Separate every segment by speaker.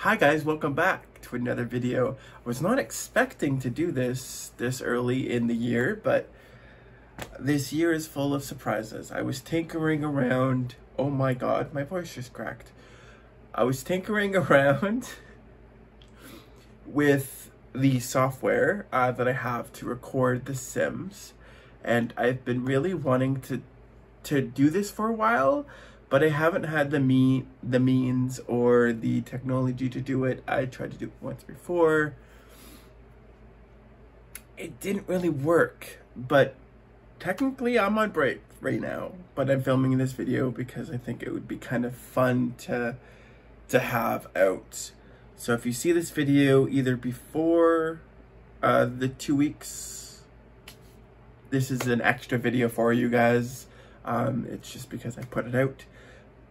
Speaker 1: Hi guys, welcome back to another video. I was not expecting to do this early in the year, but this year is full of surprises. I was tinkering around. Oh my god, my voice just cracked. I was tinkering around with the software that I have to record The Sims, and I've been really wanting to do this for a while, but I haven't had the means or the technology to do it. I tried to do it once before. It didn't really work, but technically I'm on break right now, but I'm filming this video because I think it would be kind of fun to have out. So if you see this video either before the 2 weeks, this is an extra video for you guys. It's just because I put it out.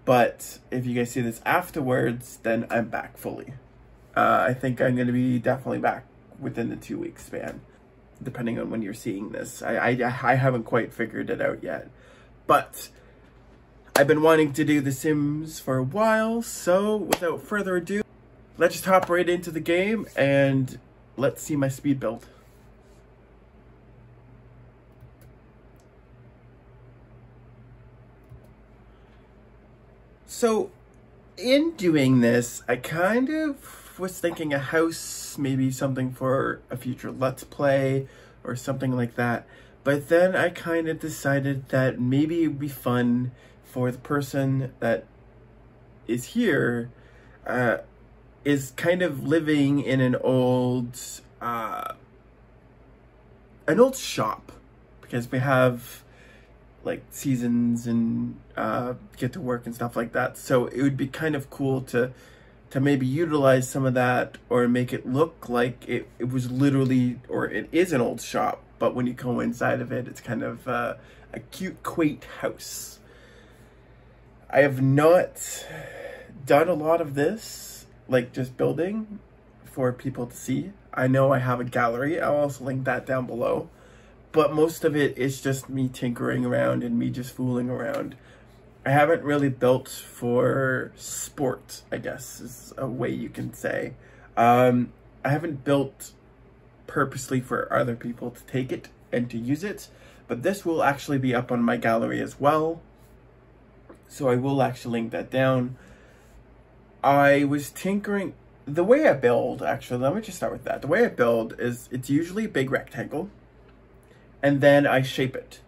Speaker 1: But if you guys see this afterwards, then I'm back fully. I think I'm going to be definitely back within the 2 week span, depending on when you're seeing this. I haven't quite figured it out yet. But I've been wanting to do The Sims for a while, so without further ado, let's just hop right into the game and let's see my speed build. So, in doing this, I kind of was thinking a house, maybe something for a future Let's Play or something like that. But then I kind of decided that maybe it would be fun for the person that is here, is kind of living in an old shop, because we have like seasons and get to work and stuff like that. So it would be kind of cool to maybe utilize some of that, or make it look like it was literally, or it is an old shop, but when you go inside of it, it's kind of a cute, quaint house. I have not done a lot of this, like just building for people to see. I know I have a gallery. I'll also link that down below. But most of it is just me tinkering around and me just fooling around. I haven't really built for sport, I guess is a way you can say. I haven't built purposely for other people to take it and to use it, but this will actually be up on my gallery as well. So I will actually link that down. I was tinkering. The way I build, actually, let me just start with that. The way I build is, it's usually a big rectangle, and then I shape it,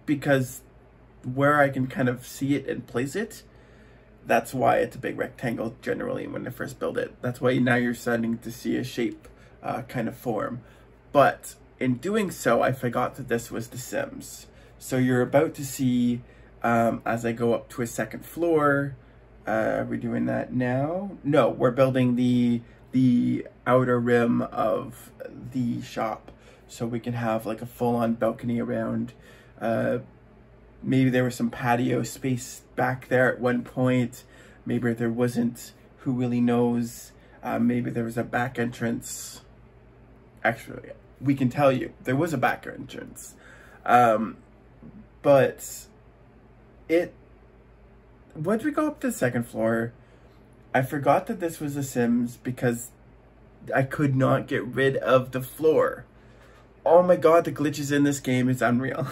Speaker 1: because where I can kind of see it and place it, that's why it's a big rectangle generally when I first build it. That's why now you're starting to see a shape kind of form. But in doing so, I forgot that this was The Sims. So you're about to see, as I go up to a second floor, are we doing that now? No, we're building the outer rim of the shop, so we can have like a full-on balcony around. Maybe there was some patio space back there at one point. Maybe there wasn't, who really knows. Maybe there was a back entrance. Actually, we can tell you, there was a back entrance. But once we go up to the second floor, I forgot that this was The Sims because I could not get rid of the floor. Oh my god, the glitches in this game is unreal.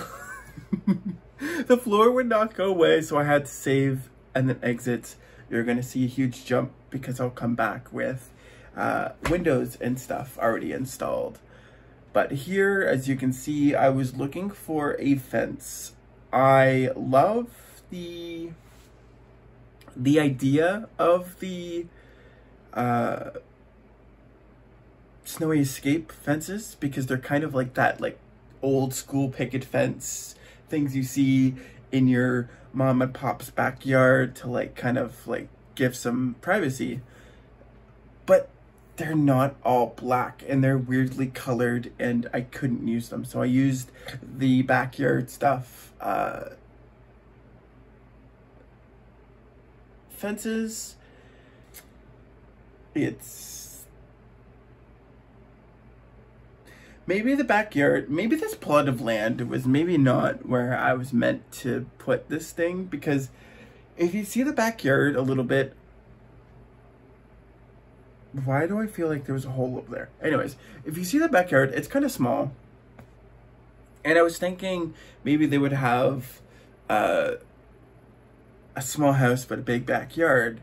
Speaker 1: The floor would not go away, so I had to save and then exit. You're going to see a huge jump because I'll come back with windows and stuff already installed. But here, as you can see, I was looking for a fence. I love the idea of the snowy escape fences, because they're kind of like that, like old school picket fence things you see in your mom and pop's backyard to like kind of like give some privacy. But they're not all black, and they're weirdly colored, and I couldn't use them, so I used the backyard stuff. Fences, it's maybe the backyard, maybe this plot of land was maybe not where I was meant to put this thing, because if you see the backyard a little bit, Why do I feel like there was a hole over there? Anyways, if you see the backyard, it's kind of small. And I was thinking maybe they would have a small house but a big backyard.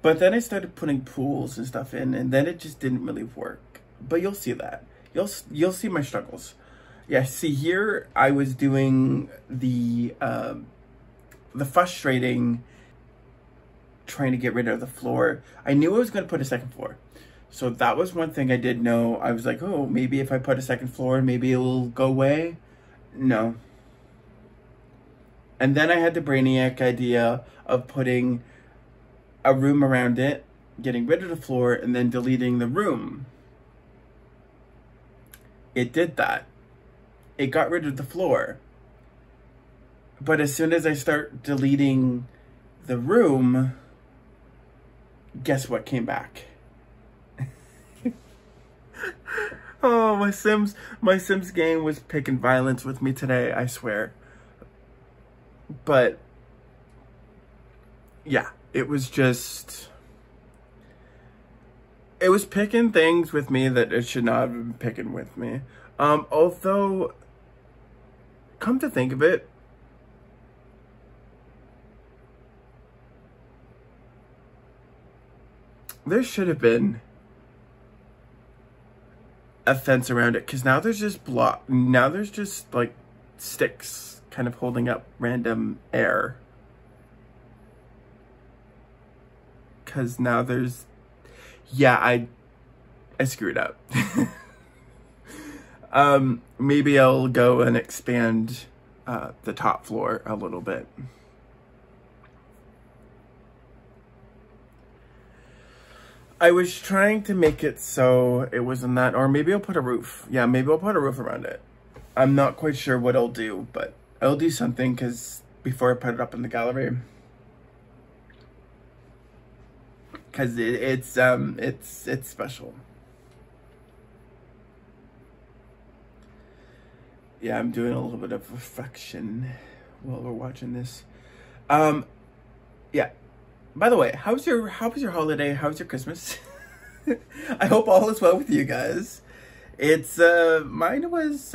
Speaker 1: But then I started putting pools and stuff in, and then it just didn't really work. But you'll see that. You'll see my struggles. Yeah, see here I was doing the frustrating trying to get rid of the floor. I knew I was going to put a second floor. So that was one thing I did know. I was like, oh, maybe if I put a second floor, maybe it'll go away. No. And then I had the brainiac idea of putting a room around it, getting rid of the floor, and then deleting the room. It did that. It got rid of the floor. But as soon as I start deleting the room, guess what came back? Oh, my Sims game was picking violence with me today, I swear. But yeah, it was picking things with me that it should not have been picking with me. Although, come to think of it, there should have been a fence around it, because now there's just like sticks kind of holding up random air. Because now there's, yeah, I screwed up. Maybe I'll go and expand the top floor a little bit. I was trying to make it so it wasn't that, or maybe I'll put a roof. Yeah, maybe I'll put a roof around it. I'm not quite sure what I'll do, but I'll do something because before I put it up in the gallery. Because it's special. Yeah, I'm doing a little bit of reflection while we're watching this. Yeah. By the way, how was your holiday? How was your Christmas? I hope all is well with you guys. It's mine was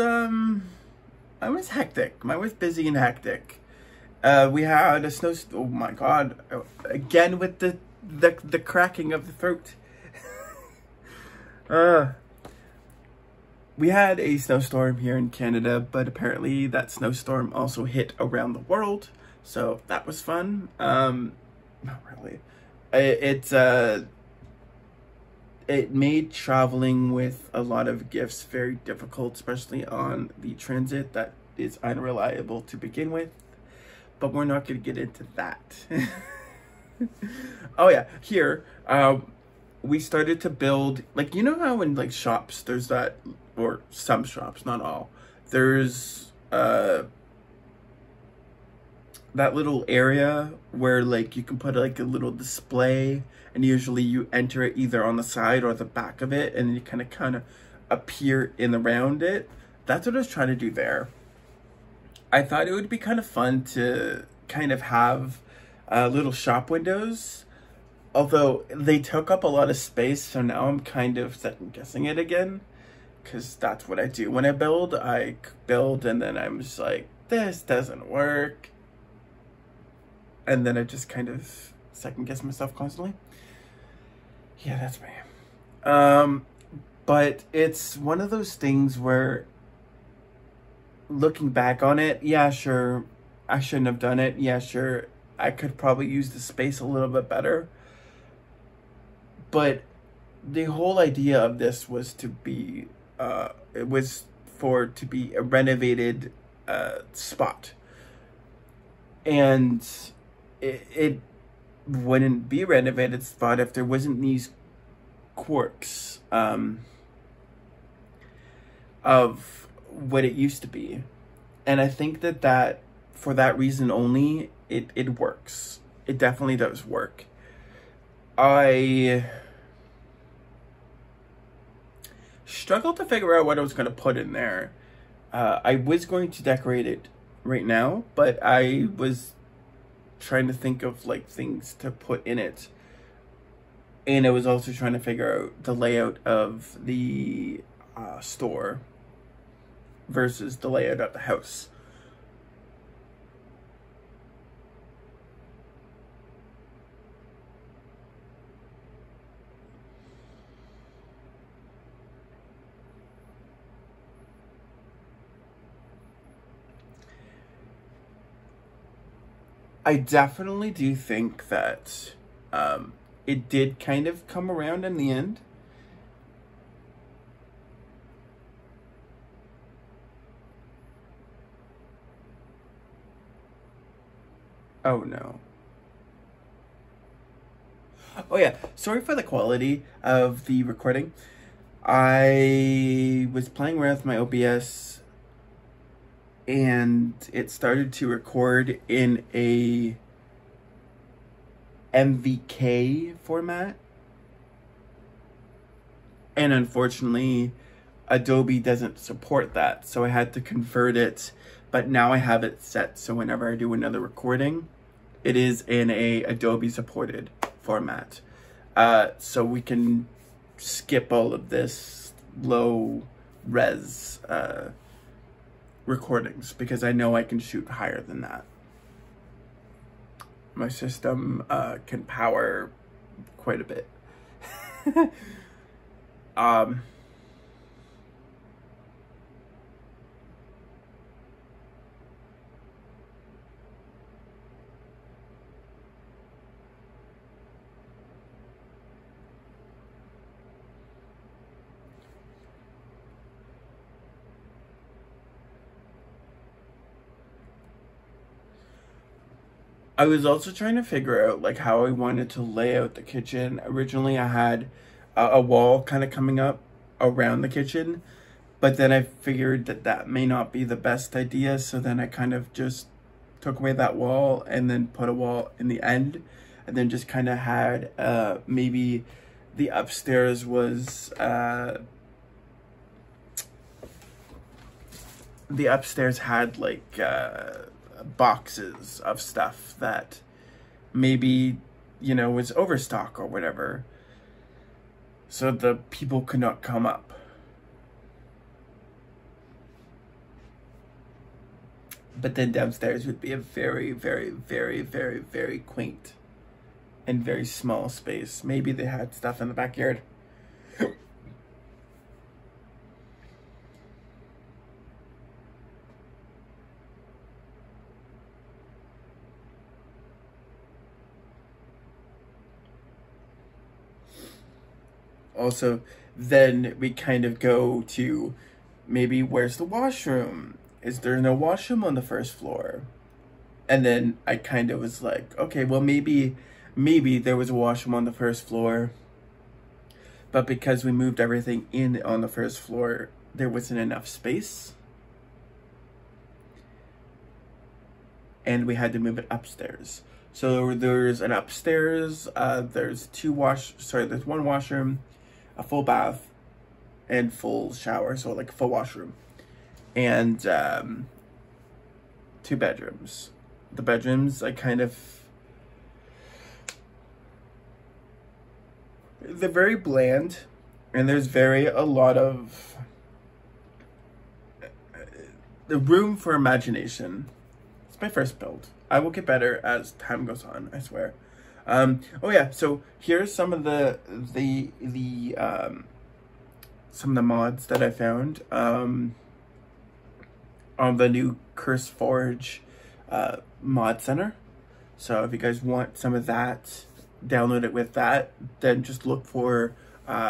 Speaker 1: hectic. Mine was busy and hectic. We had a snow. Oh my god! Again with the cracking of the throat. We had a snowstorm here in Canada, but apparently that snowstorm also hit around the world, so that was fun. Not really. It made traveling with a lot of gifts very difficult, especially on the transit that is unreliable to begin with. But we're not going to get into that. Oh yeah, here, we started to build, like, you know how in like shops there's that, or some shops, not all, there's that little area where like you can put like a little display, and usually you enter it either on the side or the back of it, and you kind of appear in around it. That's what I was trying to do there. I thought it would be kind of fun to kind of have little shop windows, although they took up a lot of space, so now I'm kind of second guessing it again, because that's what I do when I build and then I'm just like, this doesn't work. And then I just kind of second guess myself constantly. Yeah, that's me. But it's one of those things where, looking back on it, yeah, sure, I shouldn't have done it. Yeah, sure, I could probably use the space a little bit better. But the whole idea of this was to be, to be a renovated spot. And it wouldn't be a renovated spot if there wasn't these quirks of what it used to be. And I think that for that reason only, it works. It definitely does work. I struggled to figure out what I was going to put in there. I was going to decorate it right now, but I was trying to think of like things to put in it. And I was also trying to figure out the layout of the store versus the layout of the house. I definitely do think that it did kind of come around in the end. Oh no. Oh yeah, sorry for the quality of the recording. I was playing around with my OBS and it started to record in a MVK format. And unfortunately, Adobe doesn't support that, so I had to convert it. But now I have it set so whenever I do another recording, it is in a Adobe supported format. So we can skip all of this low res recordings because I know I can shoot higher than that. My system can power quite a bit. I was also trying to figure out like how I wanted to lay out the kitchen. Originally I had a wall kind of coming up around the kitchen, but then I figured that that may not be the best idea, so then I kind of just took away that wall and then put a wall in the end, and then just kind of had maybe the upstairs was the upstairs had like boxes of stuff that maybe, you know, was overstock or whatever, so the people could not come up. But then downstairs would be a very, very, very, very, very quaint and very small space. Maybe they had stuff in the backyard. Also, then we kind of go to maybe where's the washroom? Is there no washroom on the first floor? And then I kind of was like, okay, well, maybe there was a washroom on the first floor, but because we moved everything in on the first floor, there wasn't enough space. And we had to move it upstairs. So there's an upstairs, there's there's one washroom, a full bath, and full shower, so like a full washroom. And 2 bedrooms. The bedrooms, they're very bland, and there's a lot of the room for imagination. It's my first build. I will get better as time goes on, I swear. Oh yeah, so here's some of the mods that I found on the new CurseForge mod center. So if you guys want some of that, download it with that. Then just look for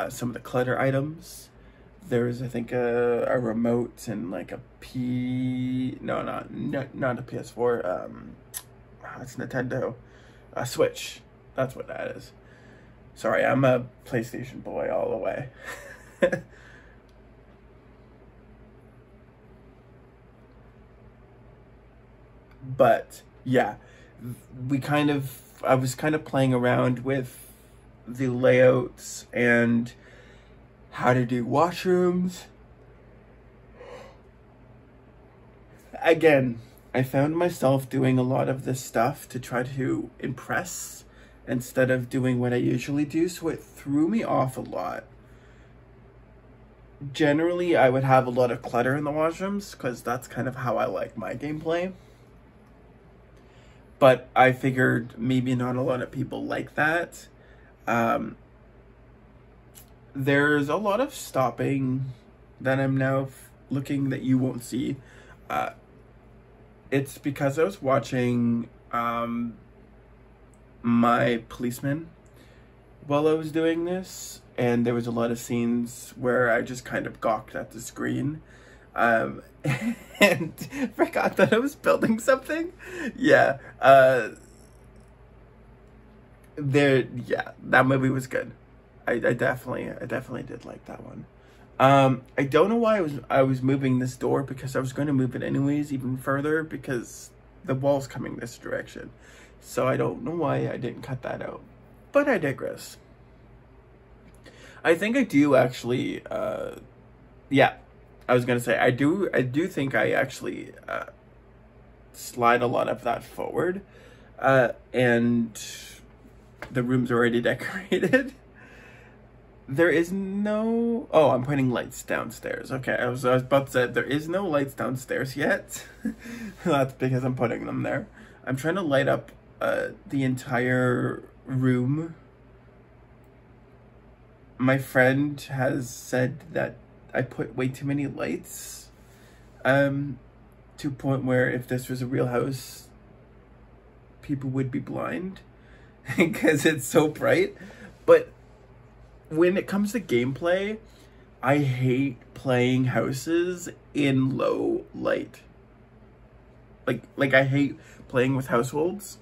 Speaker 1: some of the clutter items. There's, I think, a remote and like a not a PS4. It's Nintendo. A Switch. That's what that is. Sorry, I'm a PlayStation boy all the way. But yeah, I was kind of playing around with the layouts and how to do washrooms. Again, I found myself doing a lot of this stuff to try to impress instead of doing what I usually do, so it threw me off a lot. Generally, I would have a lot of clutter in the washrooms because that's kind of how I like my gameplay. But I figured maybe not a lot of people like that. There's a lot of stopping that I'm now looking that you won't see. It's because I was watching my policeman while I was doing this, and there was a lot of scenes where I just kind of gawked at the screen and forgot that I was building something. Yeah, that movie was good. I definitely did like that one. I don't know why I was moving this door, because I was going to move it anyways even further because the wall's coming this direction. So I don't know why I didn't cut that out, but I digress. I think I do actually, yeah, I was gonna say, I do think I actually slide a lot of that forward, and the room's already decorated. There is no, oh, I'm putting lights downstairs. Okay, I was about to say, there is no lights downstairs yet. That's because I'm putting them there. I'm trying to light up the entire room. My friend has said that I put way too many lights, to a point where if this was a real house, people would be blind because it's so bright. But when it comes to gameplay, I hate playing houses in low light. Like I hate playing with households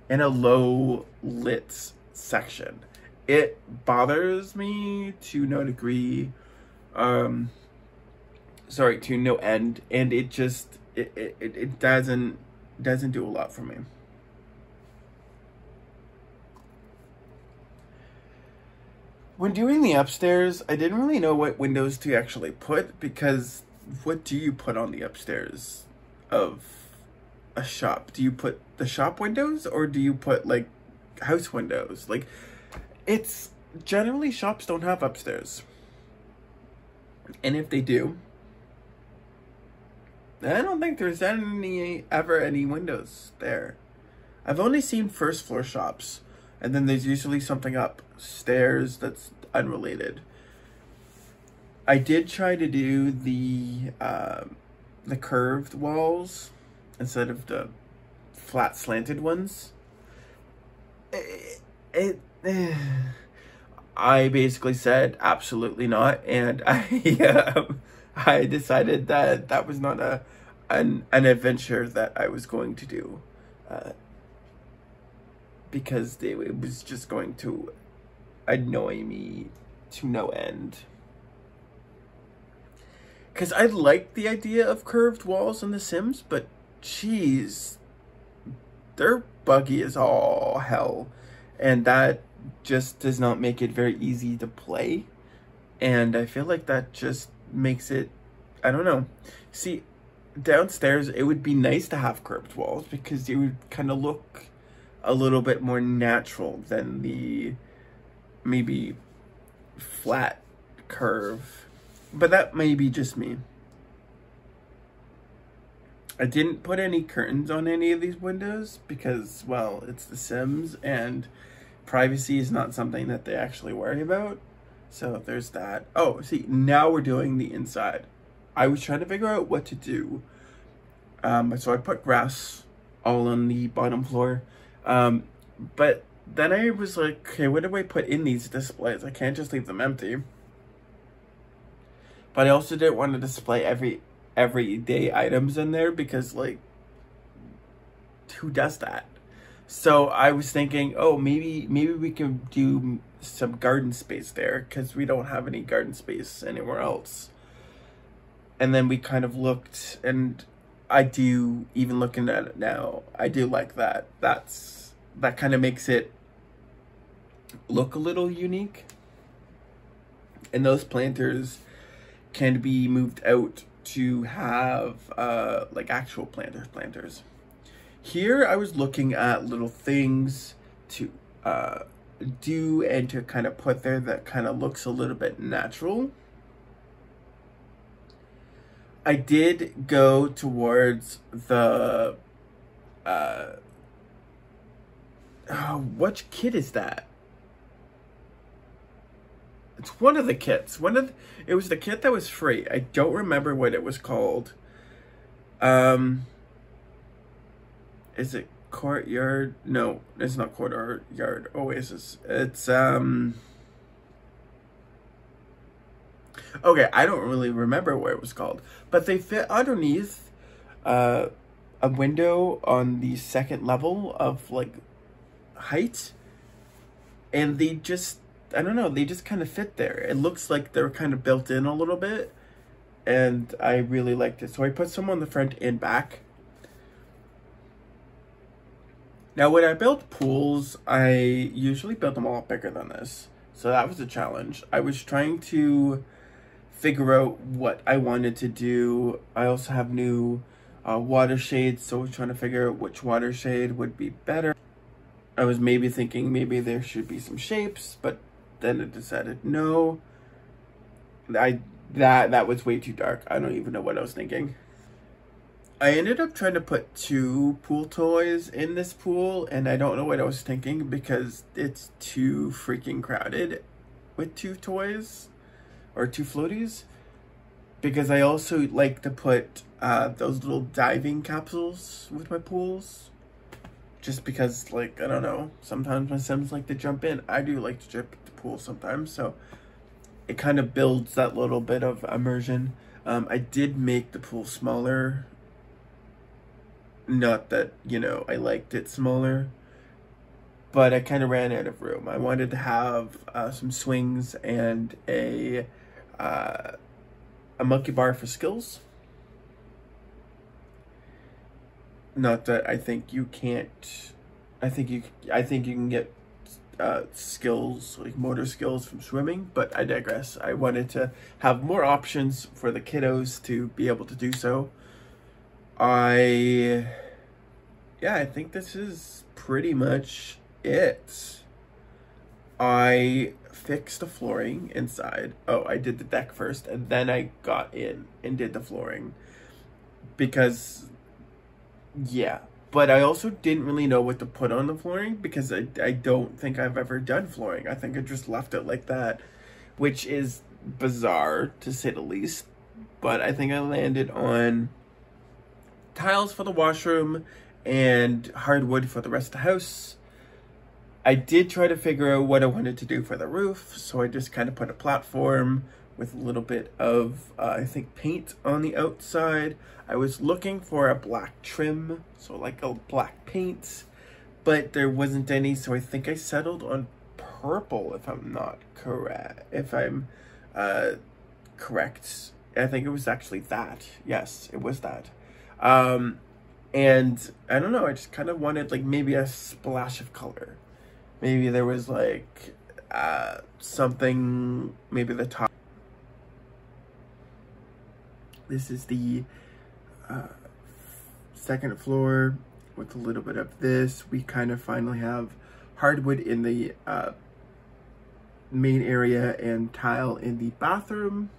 Speaker 1: in a low lit section. It bothers me to no degree, sorry, to no end, and it just it doesn't do a lot for me. When doing the upstairs, I didn't really know what windows to actually put, because what do you put on the upstairs of a shop? Do you put the shop windows, or do you put like house windows? Like, it's generally, shops don't have upstairs, and if they do, I don't think there's ever any windows there. I've only seen first floor shops, and then there's usually something upstairs that's unrelated. I did try to do the curved walls instead of the flat slanted ones. I basically said absolutely not, and I decided that that was not an adventure that I was going to do, because it was just going to annoy me to no end. Because I like the idea of curved walls in The Sims, but geez, they're buggy as all hell, and that just does not make it very easy to play. And I feel like that just makes it, I don't know. See, downstairs, it would be nice to have curved walls because it would kind of look a little bit more natural than the maybe flat curve. But that may be just me. I didn't put any curtains on any of these windows because, well, it's The Sims and privacy is not something that they actually worry about. So there's that. Oh, see, now we're doing the inside. I was trying to figure out what to do. So I put grass all on the bottom floor. But then I was like, okay, what do I put in these displays? I can't just leave them empty. But I also didn't want to display everyday items in there because, like, who does that? So I was thinking, oh, maybe we can do some garden space there because we don't have any garden space anywhere else. And then we kind of looked, and I do, even looking at it now, I do like that. That kind of makes it look a little unique. And those planters can be moved out to have like actual planters. Here I was looking at little things to do and to kind of put there that kind of looks a little bit natural. I did go towards the which kit is that? It's one of the kits. It was the kit that was free. I don't remember what it was called. Is it Courtyard? No, it's not Courtyard Oasis. It's okay, I don't really remember what it was called, but they fit underneath a window on the second level of like height, and they just, I don't know, they just kind of fit there. It looks like they're kind of built in a little bit, and I really liked it. So I put some on the front and back. Now, when I build pools, I usually build them a lot bigger than this. So that was a challenge. I was trying to figure out what I wanted to do. I also have new water shades, so I was trying to figure out which water shade would be better. I was maybe thinking maybe there should be some shapes, but then I decided no. That was way too dark. I don't even know what I was thinking. I ended up trying to put 2 pool toys in this pool, and I don't know what I was thinking because it's too freaking crowded with 2 toys or 2 floaties. Because I also like to put those little diving capsules with my pools. Just because, like, I don't know, sometimes my Sims like to jump in. I do like to jump at the pool sometimes, so it kind of builds that little bit of immersion. I did make the pool smaller. Not that, you know, I liked it smaller, but I kind of ran out of room. I wanted to have some swings and a monkey bar for skills. Not that I think you can't. I think you can get skills, like motor skills, from swimming, but I digress. I wanted to have more options for the kiddos to be able to do so. I think this is pretty much it. I fixed the flooring inside. Oh, I did the deck first, and then I got in and did the flooring. Because, yeah. But I also didn't really know what to put on the flooring, because I don't think I've ever done flooring. I think I just left it like that, which is bizarre, to say the least. But I think I landed on tiles for the washroom and hardwood for the rest of the house. I did try to figure out what I wanted to do for the roof, so I just kind of put a platform with a little bit of, I think, paint on the outside. I was looking for a black trim, so like a black paint, but there wasn't any, so I think I settled on purple, if I'm not correct. If I'm correct, I think it was actually that. Yes, it was that. And I don't know, I just kind of wanted like maybe a splash of color. Maybe there was like something, maybe the top. This is the second floor with a little bit of this. We kind of finally have hardwood in the main area and tile in the bathroom.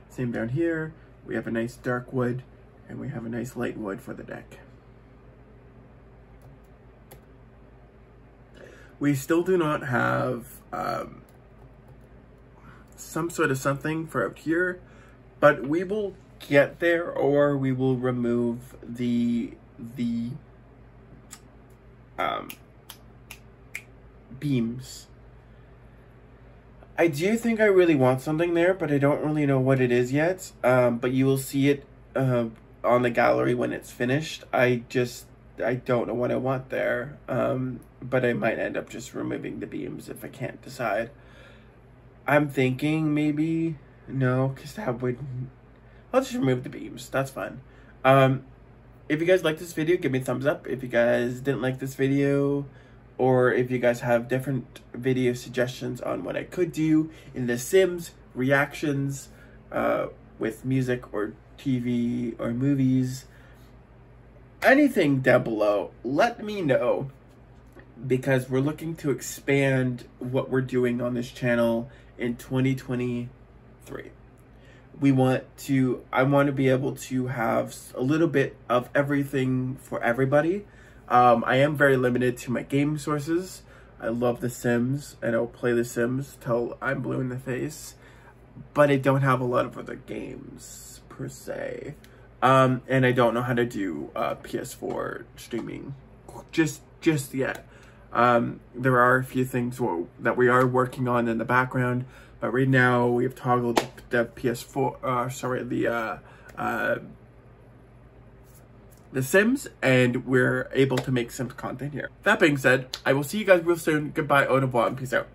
Speaker 1: Same down here. We have a nice dark wood. And we have a nice light wood for the deck. We still do not have some sort of something for out here, but we will get there, or we will remove the beams. I do think I really want something there, but I don't really know what it is yet. But you will see it on the gallery when it's finished. I don't know what I want there, but I might end up just removing the beams if I can't decide. I'm thinking maybe no, because that would, I'll just remove the beams. That's fine. If you guys like this video, give me a thumbs up. If you guys didn't like this video, or if you guys have different video suggestions on what I could do in The Sims reactions with music or TV or movies, anything down below, let me know, because we're looking to expand what we're doing on this channel in 2023. I want to be able to have a little bit of everything for everybody. I am very limited to my game sources. I love The Sims, and I'll play The Sims till I'm blue in the face, but I don't have a lot of other games per se. And I don't know how to do PS4 streaming just yet. There are a few things that we are working on in the background, but right now we've toggled the PS4, The Sims, and we're able to make Sims content here. That being said, I will see you guys real soon. Goodbye, au revoir, and peace out.